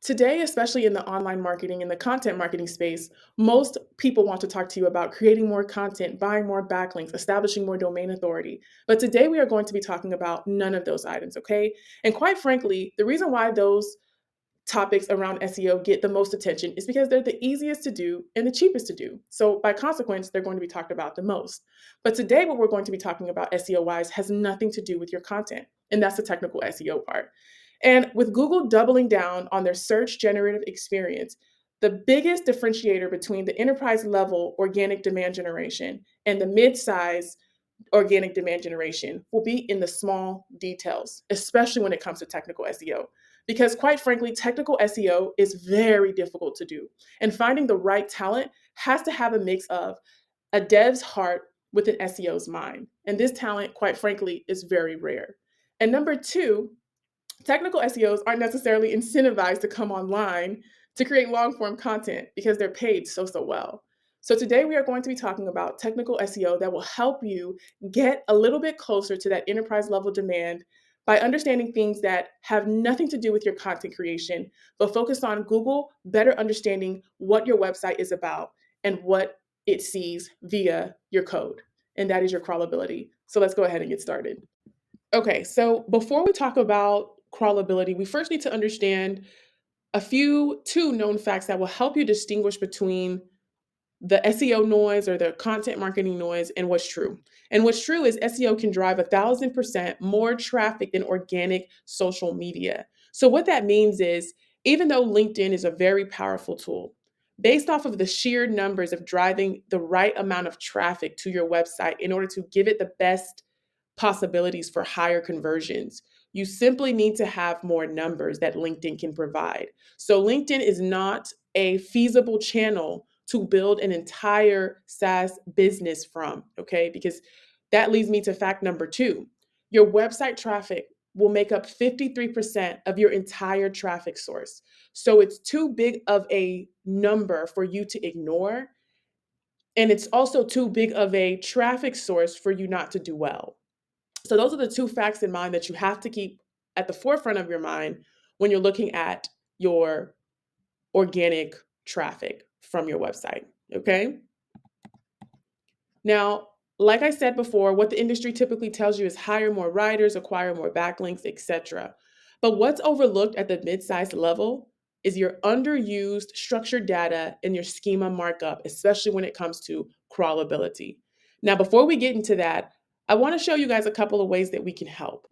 Today, especially in the online marketing and the content marketing space, most people want to talk to you about creating more content, buying more backlinks, establishing more domain authority. But today we are going to be talking about none of those items, okay? And quite frankly, the reason why those topics around SEO get the most attention is because they're the easiest to do and the cheapest to do. So by consequence, they're going to be talked about the most. But today, what we're going to be talking about SEO wise has nothing to do with your content. And that's the technical SEO part. And with Google doubling down on their search generative experience, the biggest differentiator between the enterprise level organic demand generation and the mid-size organic demand generation will be in the small details, especially when it comes to technical SEO. Because quite frankly, technical SEO is very difficult to do. And finding the right talent has to have a mix of a dev's heart with an SEO's mind. And this talent, quite frankly, is very rare. And number two, technical SEOs aren't necessarily incentivized to come online to create long form content because they're paid so well. So today we are going to be talking about technical SEO that will help you get a little bit closer to that enterprise level demand by understanding things that have nothing to do with your content creation, but focus on Google better understanding what your website is about and what it sees via your code. And that is your crawlability. So let's go ahead and get started. Okay, so before we talk about crawlability, we first need to understand two known facts that will help you distinguish between the SEO noise or the content marketing noise and what's true. And what's true is SEO can drive 1,000% more traffic than organic social media. So what that means is, even though LinkedIn is a very powerful tool, based off of the sheer numbers of driving the right amount of traffic to your website in order to give it the best possibilities for higher conversions, you simply need to have more numbers that LinkedIn can provide. So LinkedIn is not a feasible channel to build an entire SaaS business from, okay? Because that leads me to fact number two. Your website traffic will make up 53% of your entire traffic source. So it's too big of a number for you to ignore. And it's also too big of a traffic source for you not to do well. So those are the two facts in mind that you have to keep at the forefront of your mind when you're looking at your organic traffic from your website, okay? Now, like I said before, what the industry typically tells you is hire more writers, acquire more backlinks, etc. But what's overlooked at the mid-sized level is your underused structured data and your schema markup, especially when it comes to crawlability. Now, before we get into that, I want to show you guys a couple of ways that we can help.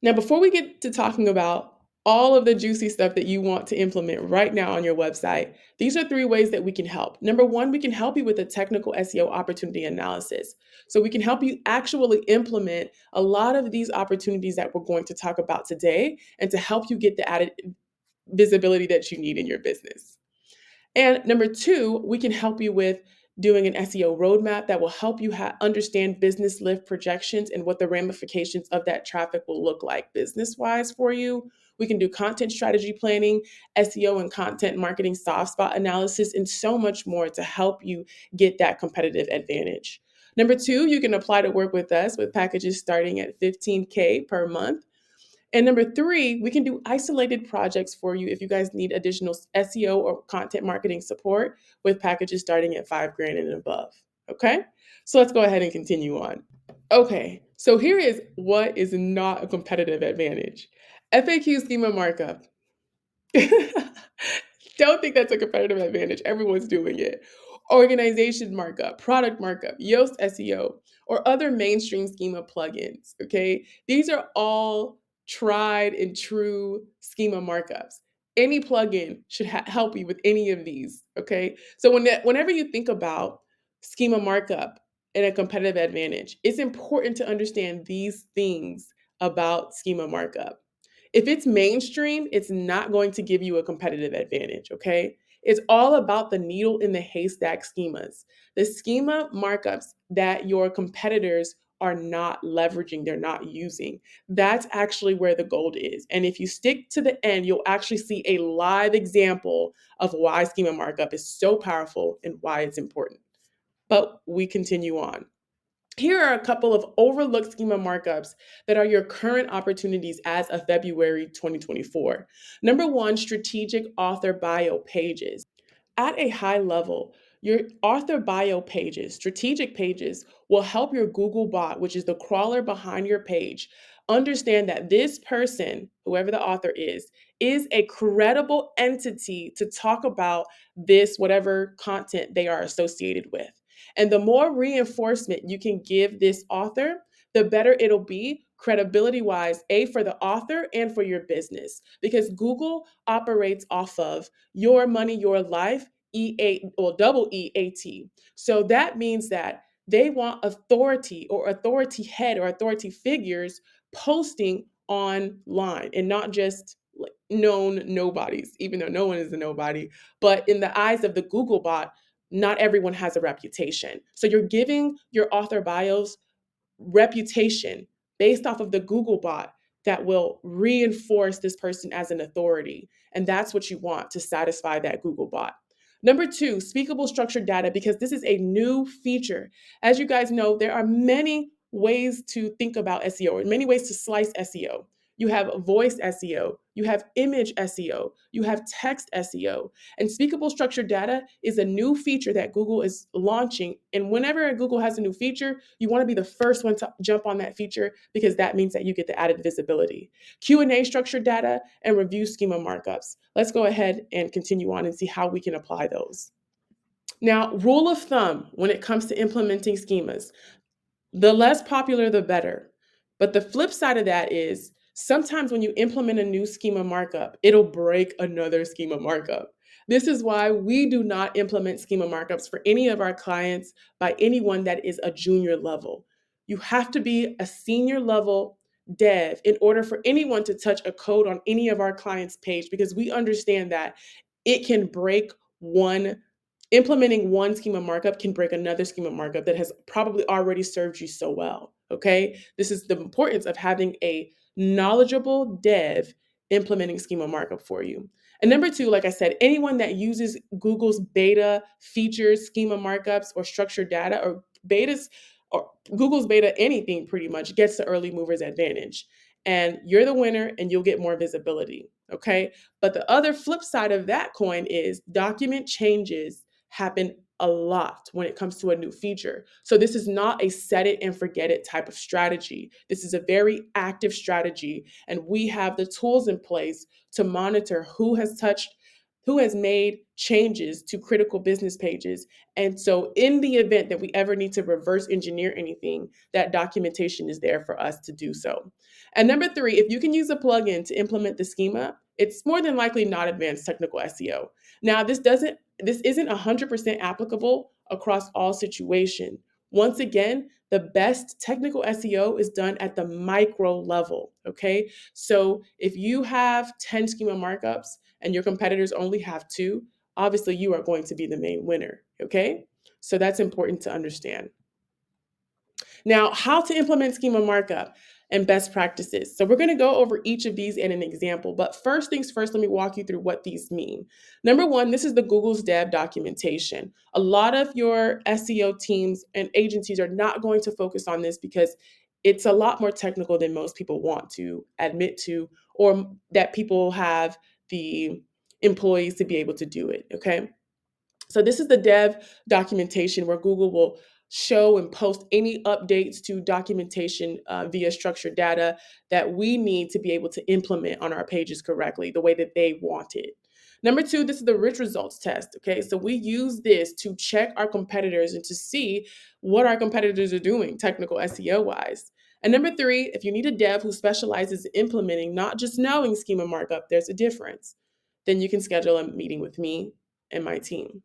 Now, before we get to talking about all of the juicy stuff that you want to implement right now on your website, these are three ways that we can help. Number one, we can help you with a technical SEO opportunity analysis. So we can help you actually implement a lot of these opportunities that we're going to talk about today and to help you get the added visibility that you need in your business. And number two, we can help you with doing an SEO roadmap that will help you understand business lift projections and what the ramifications of that traffic will look like business-wise for you. We can do content strategy planning, SEO and content marketing soft spot analysis, and so much more to help you get that competitive advantage. Number two, you can apply to work with us with packages starting at $15K per month. And number three, we can do isolated projects for you if you guys need additional SEO or content marketing support with packages starting at $5,000 and above. Okay, so let's go ahead and continue on. Okay, so here is what is not a competitive advantage. FAQ schema markup. Don't think that's a competitive advantage. Everyone's doing it. Organization markup, product markup, Yoast SEO, or other mainstream schema plugins. Okay, these are all tried and true schema markups. Any plugin should help you with any of these. Okay, so whenever you think about schema markup and a competitive advantage, it's important to understand these things about schema markup. If it's mainstream, it's not going to give you a competitive advantage, okay? It's all about the needle in the haystack schemas, the schema markups that your competitors are not leveraging, they're not using. That's actually where the gold is. And if you stick to the end, you'll actually see a live example of why schema markup is so powerful and why it's important. But we continue on. Here are a couple of overlooked schema markups that are your current opportunities as of February 2024. Number one, strategic author bio pages. At a high level, your author bio pages, strategic pages, will help your Google bot, which is the crawler behind your page, understand that this person, whoever the author is a credible entity to talk about this, whatever content they are associated with. And the more reinforcement you can give this author, the better it'll be credibility wise, A, for the author and for your business. Because Google operates off of your money, your life, EA, or double EAT. So that means that they want authority or authority head or authority figures posting online and not just like known nobodies, even though no one is a nobody. But in the eyes of the Google bot, not everyone has a reputation. So you're giving your author bios reputation based off of the Google bot that will reinforce this person as an authority. And that's what you want to satisfy that Google bot. Number two, speakable structured data, because this is a new feature. As you guys know, there are many ways to think about SEO and many ways to slice SEO. You have voice SEO, you have image SEO, you have text SEO. And speakable structured data is a new feature that Google is launching. And whenever Google has a new feature, you want to be the first one to jump on that feature because that means that you get the added visibility. Q&A structured data and review schema markups. Let's go ahead and continue on and see how we can apply those. Now, rule of thumb when it comes to implementing schemas, the less popular, the better. But the flip side of that is sometimes when you implement a new schema markup, it'll break another schema markup. This is why we do not implement schema markups for any of our clients by anyone that is a junior level. You have to be a senior level dev in order for anyone to touch a code on any of our clients' page because we understand that it can break one implementing one schema markup can break another schema markup that has probably already served you so well. Okay. This is the importance of having a knowledgeable dev implementing schema markup for you. And number two, like I said, anyone that uses Google's beta features, schema markups, or structured data, or betas, or Google's beta anything pretty much gets the early movers advantage. And you're the winner and you'll get more visibility. Okay. But the other flip side of that coin is document changes happen a lot when it comes to a new feature. So this is not a set it and forget it type of strategy. This is a very active strategy, and we have the tools in place to monitor who has made changes to critical business pages. And so in the event that we ever need to reverse engineer anything, that documentation is there for us to do so. And number three, if you can use a plugin to implement the schema, it's more than likely not advanced technical SEO. Now, this isn't 100% applicable across all situations. Once again, the best technical SEO is done at the micro level, okay? So if you have 10 schema markups and your competitors only have two, obviously you are going to be the main winner, okay? So that's important to understand. Now, how to implement schema markup and best practices. So we're going to go over each of these in an example, but first things first, let me walk you through what these mean. Number one, this is the Google's dev documentation. A lot of your SEO teams and agencies are not going to focus on this because it's a lot more technical than most people want to admit to, or that people have the employees to be able to do it, okay? So this is the dev documentation where Google will show and post any updates to documentation via structured data that we need to be able to implement on our pages correctly, the way that they want it. Number two, this is the rich results test. Okay, so we use this to check our competitors and to see what our competitors are doing technical SEO wise. And number three, if you need a dev who specializes in implementing, not just knowing schema markup, there's a difference, then you can schedule a meeting with me and my team.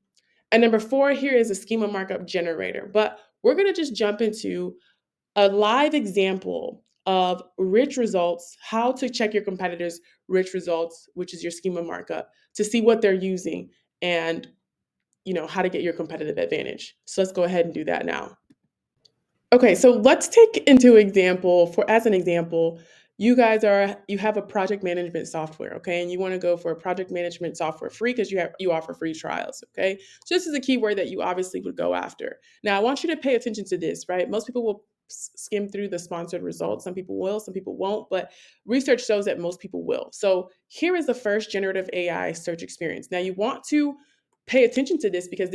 And number four here is a schema markup generator. But we're going to just jump into a live example of rich results, how to check your competitors' rich results, which is your schema markup, to see what they're using and how to get your competitive advantage. So let's go ahead and do that now. Okay, so let's take into example, as an example, you have a project management software, okay, and you want to go for a project management software free because you offer free trials, okay. So this is a keyword that you obviously would go after. Now I want you to pay attention to this, right? Most people will skim through the sponsored results. Some people will, some people won't, but research shows that most people will. So here is the first generative AI search experience. Now you want to pay attention to this because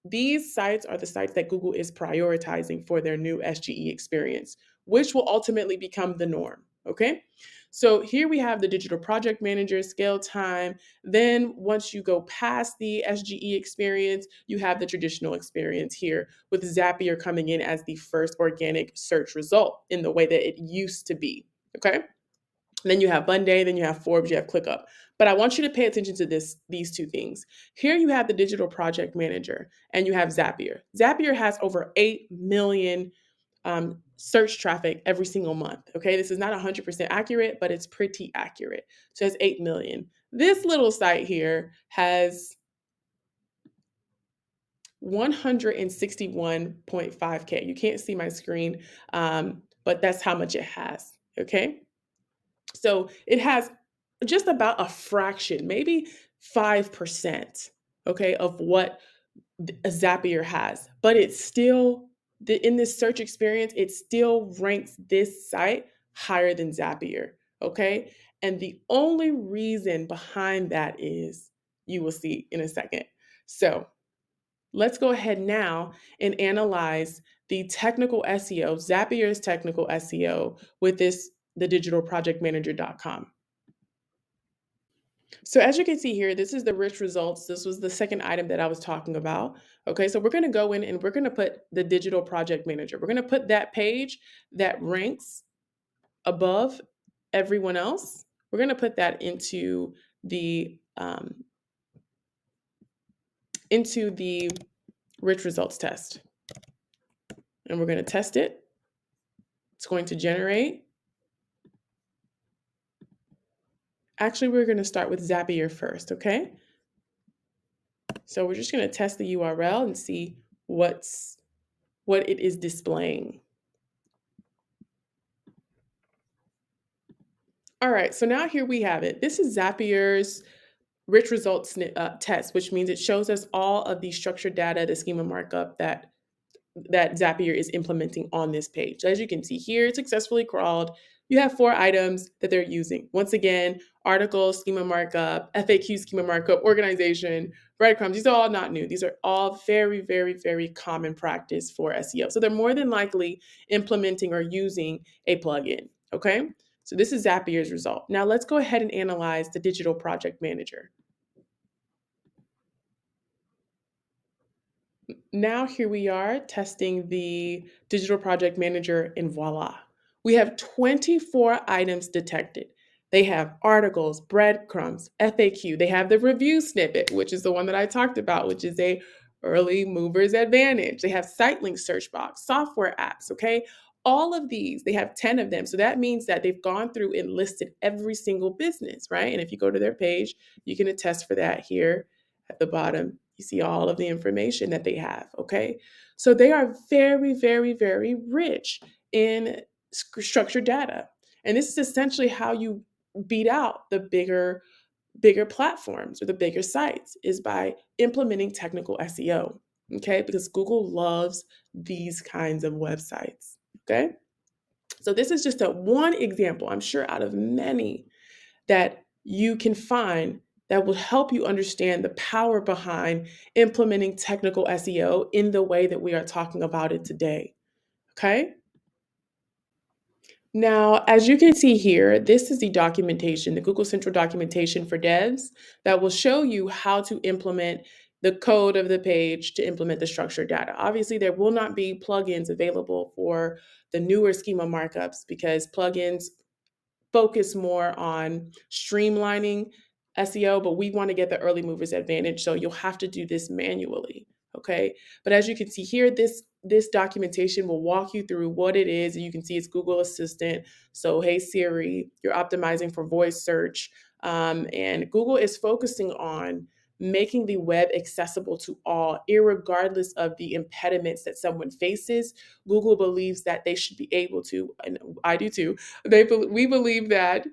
these sites are the sites that Google is prioritizing for their new SGE experience, which will ultimately become the norm. Okay. So here we have the digital project manager, scale time. Then once you go past the SGE experience, you have the traditional experience here with Zapier coming in as the first organic search result in the way that it used to be. Okay. Then you have Monday, then you have Forbes, you have ClickUp. But I want you to pay attention to these two things. Here you have the digital project manager and you have Zapier. Zapier has over 8 million search traffic every single month. Okay, this is not 100% accurate, but it's pretty accurate. So it's 8 million. This little site here has 161.5K. You can't see my screen, but that's how much it has. Okay, so it has just about a fraction, maybe 5%, okay, of what a Zapier has, but it's still in this search experience, it still ranks this site higher than Zapier. Okay. And the only reason behind that is you will see in a second. So let's go ahead now and analyze the technical SEO, Zapier's technical SEO with the digitalprojectmanager.com. So as you can see here, this is the rich results. This was the second item that I was talking about. Okay, so we're going to go in and we're going to put the digital project manager. We're going to put that page that ranks above everyone else. We're going to put that into the rich results test, and we're going to test it. It's going to generate. Actually, we're going to start with Zapier first. Okay, so we're just going to test the URL and see what it is displaying. All right, so now here we have it. This is Zapier's rich results test, which means it shows us all of the structured data, the schema markup that Zapier is implementing on this page. So as you can see here, it's successfully crawled. You have 4 items that they're using. Once again, article, schema markup, FAQ schema markup, organization, breadcrumbs. These are all not new. These are all very, very, very common practice for SEO. So they're more than likely implementing or using a plugin, okay? So this is Zapier's result. Now let's go ahead and analyze the digital project manager. Now here we are testing the digital project manager and voila. We have 24 items detected. They have articles, breadcrumbs, FAQ. They have the review snippet, which is the one that I talked about, which is a early mover's advantage. They have site link search box, software apps, okay? All of these, they have 10 of them. So that means that they've gone through and listed every single business, right? And if you go to their page, you can attest for that here at the bottom. You see all of the information that they have, okay? So they are very, very, very rich in structured data. And this is essentially how you beat out the bigger platforms or the bigger sites is by implementing technical SEO, okay? Because Google loves these kinds of websites, okay? So this is just one example, I'm sure out of many that you can find that will help you understand the power behind implementing technical SEO in the way that we are talking about it today. Okay? Now, as you can see here, this is the documentation, the Google Central documentation for devs that will show you how to implement the code of the page to implement the structured data. Obviously, there will not be plugins available for the newer schema markups because plugins focus more on streamlining SEO, but we want to get the early movers advantage. So you'll have to do this manually. Okay. But as you can see here, this documentation will walk you through what it is. And you can see it's Google Assistant. So, hey Siri, you're optimizing for voice search. And Google is focusing on making the web accessible to all, irregardless of the impediments that someone faces. Google believes that they should be able to, and I do too. We believe that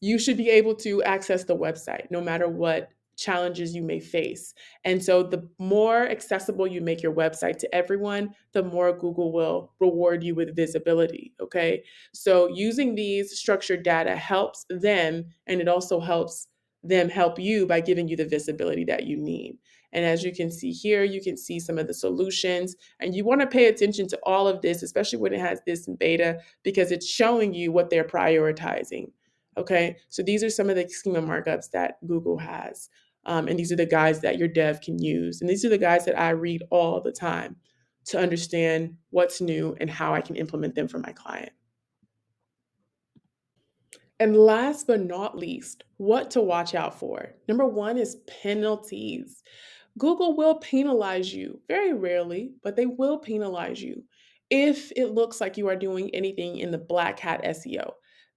you should be able to access the website no matter what challenges you may face. And so the more accessible you make your website to everyone, the more Google will reward you with visibility. Okay. So using these structured data helps them, and it also helps them help you by giving you the visibility that you need. And as you can see here, you can see some of the solutions, and you want to pay attention to all of this, especially when it has this in beta, because it's showing you what they're prioritizing. Okay, so these are some of the schema markups that Google has. And these are the guides that your dev can use. And these are the guides that I read all the time to understand what's new and how I can implement them for my client. And last but not least, what to watch out for. Number one is penalties. Google will penalize you, very rarely, but they will penalize you if it looks like you are doing anything in the black hat SEO.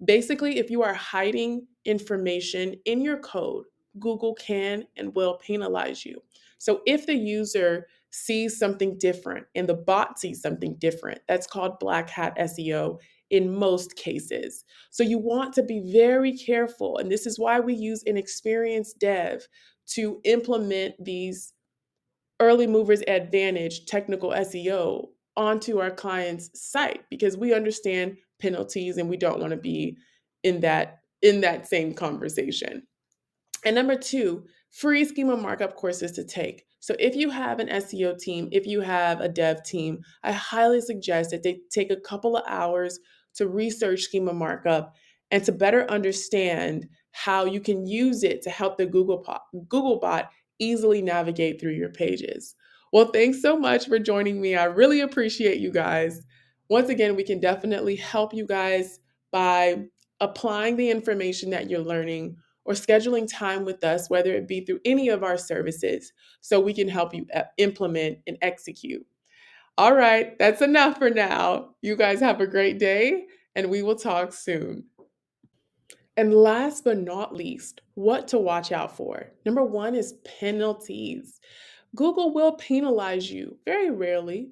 Basically, if you are hiding information in your code, Google can and will penalize you. So if the user sees something different and the bot sees something different, that's called black hat SEO in most cases. So you want to be very careful. And this is why we use an experienced dev to implement these early movers advantage technical SEO onto our client's site, because we understand penalties and we don't want to be in that same conversation. And number two, free schema markup courses to take. So if you have an SEO team, if you have a dev team, I highly suggest that they take a couple of hours to research schema markup and to better understand how you can use it to help the Google bot easily navigate through your pages. Well, thanks so much for joining me. I really appreciate you guys. Once again, we can definitely help you guys by applying the information that you're learning or scheduling time with us, whether it be through any of our services, so we can help you implement and execute. All right, that's enough for now. You guys have a great day, and we will talk soon. And last but not least, what to watch out for. Number one is penalties. Google will penalize you, very rarely,